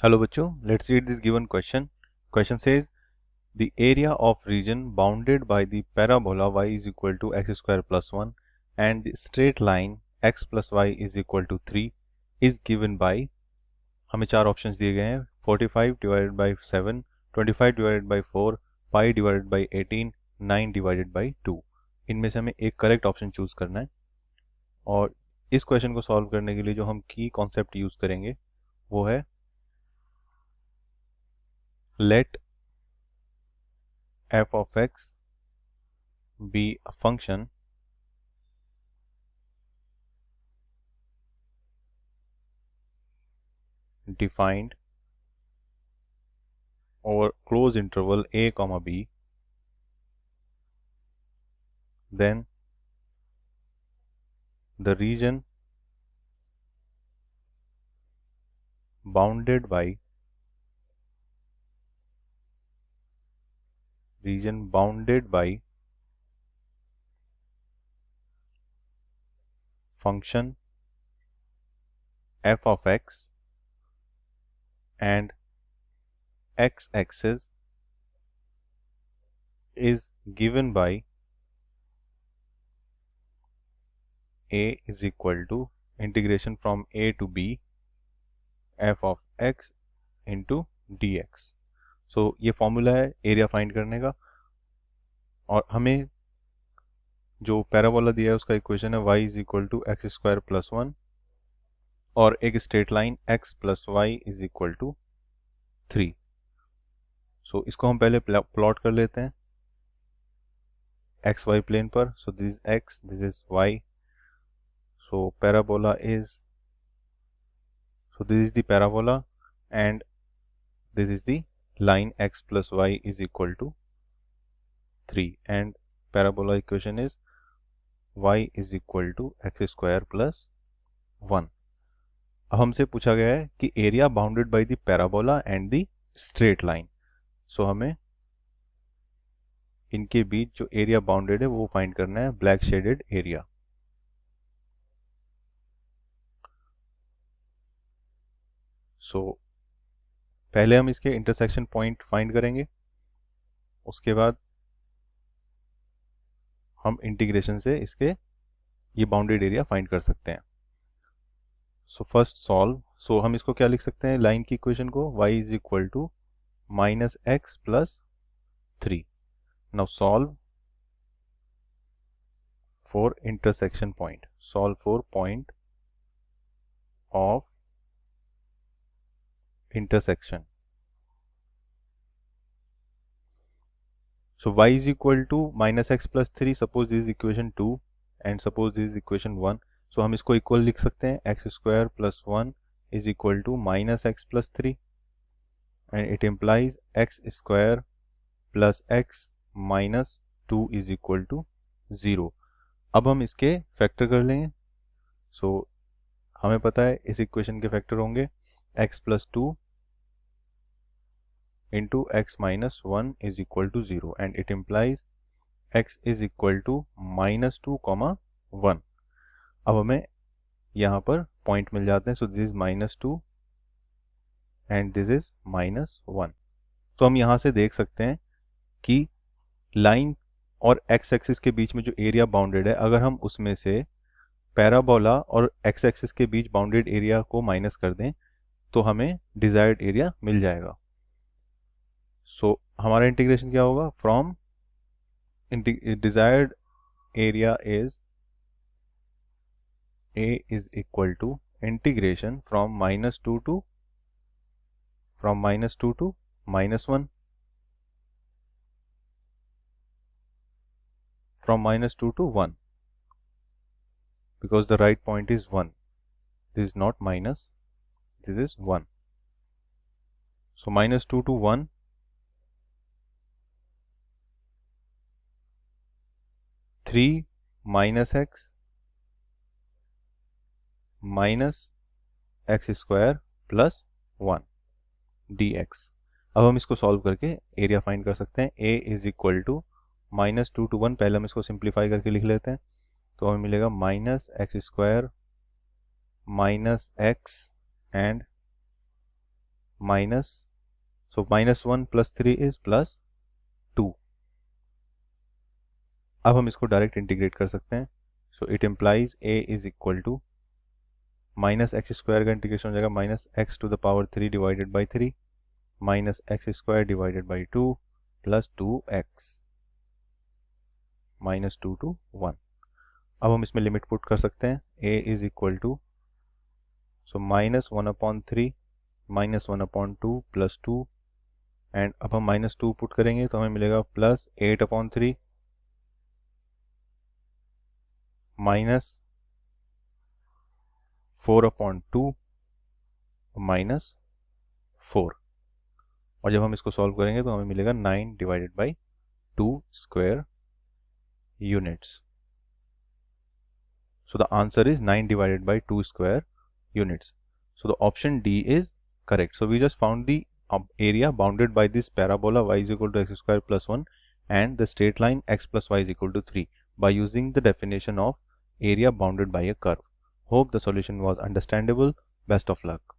Hello बच्चों, let's read this given question. Question says the area of region bounded by the parabola y is equal to x square plus 1 and the straight line x plus y is equal to 3 is given by, हमें चार options दिए गए हैं 45 divided by 7, 25 divided by 4, pi divided by 18, 9 divided by 2। इनमें से हमें एक correct option choose करना है और इस क्वेश्चन को सॉल्व करने के लिए जो हम की कॉन्सेप्ट यूज करेंगे वो है let f of x be a function defined over closed interval a comma b, then the region bounded by function f of x and x-axis is given by a is equal to integration from a to b f of x into dx। सो ये formula है area find करने का और हमें जो parabola दिया है उसका इक्वेशन है y is equal to x square plus 1 और एक straight line x plus y is equal to 3। So इसको हम पहले प्लॉट कर लेते हैं एक्स वाई प्लेन पर। So this is x, this is y। So parabola is, so this is the parabola and this is the line x plus y is equal to 3 and parabola equation is y is equal to x square plus 1। अब हमसे पूछा गया है कि area bounded by the parabola and the straight line. So हमें इनके बीच जो area bounded है वो फाइंड करना है, ब्लैक शेडेड एरिया। सो पहले हम इसके इंटरसेक्शन पॉइंट फाइंड करेंगे, उसके बाद हम इंटीग्रेशन से इसके ये बाउंडेड एरिया फाइंड कर सकते हैं। So first solve. सो हम इसको क्या लिख सकते हैं, लाइन की इक्वेशन को y is equal to minus x plus 3। Now solve for intersection point, solve for point of intersection. So y is equal to minus x plus 3, suppose this is equation 2 and suppose this is equation 1. So हम इसको equal लिख सकते हैं, x square plus 1 is equal to minus x plus 3 and it implies x square plus x minus 2 is equal to 0। अब हम इसके factor कर लेंगे। सो हमें पता है इस इक्वेशन के फैक्टर होंगे x plus 2 into x minus 1 is equal to 0 and it implies x is equal to minus 2 comma 1। अब हमें यहाँ पर पॉइंट मिल जाते हैं। So this is minus 2 and this is minus 1। तो हम यहाँ से देख सकते हैं कि लाइन और x एक्सिस के बीच में जो एरिया बाउंडेड है, अगर हम उसमें से पैराबोला और x एक्सिस के बीच बाउंडेड एरिया को माइनस कर दें तो हमें डिजायर्ड एरिया मिल जाएगा। सो हमारा इंटीग्रेशन क्या होगा, from desired area is a is equal to integration from minus 2 to minus 1, from minus 2 to 1 because the right point is 1. This is not minus, this is 1. So minus 2 to 1, three minus x minus x square plus 1 dx। अब हम इसको solve करके area find कर सकते हैं। a is equal to minus 2 to 1, पहले हम इसको सिंप्लीफाई करके लिख लेते हैं तो हमें मिलेगा minus x square minus x and minus, so -1 plus 3 is +2. अब हम इसको डायरेक्ट इंटीग्रेट कर सकते हैं. So it implies a is equal to -x² का इंटीग्रेशन हो जाएगा -x⁻³ divided by 3 -x² divided by 2 plus 2x -2 to 1. अब हम इसमें लिमिट पुट कर सकते हैं. a is equal to, so -1/3 -1/2 plus 2, and अब हम -2 पुट करेंगे तो हमें मिलेगा +8/3 -4/2 -4, और जब हम इसको सॉल्व करेंगे तो हमें मिलेगा 9 divided by 2 square units. So the answer is 9 divided by 2 square units. So the option D is correct. So we just found the area bounded by this parabola y is equal to x² plus 1 and the straight line x plus y is equal to 3 by using the definition of area bounded by a curve. Hope the solution was understandable. Best of luck.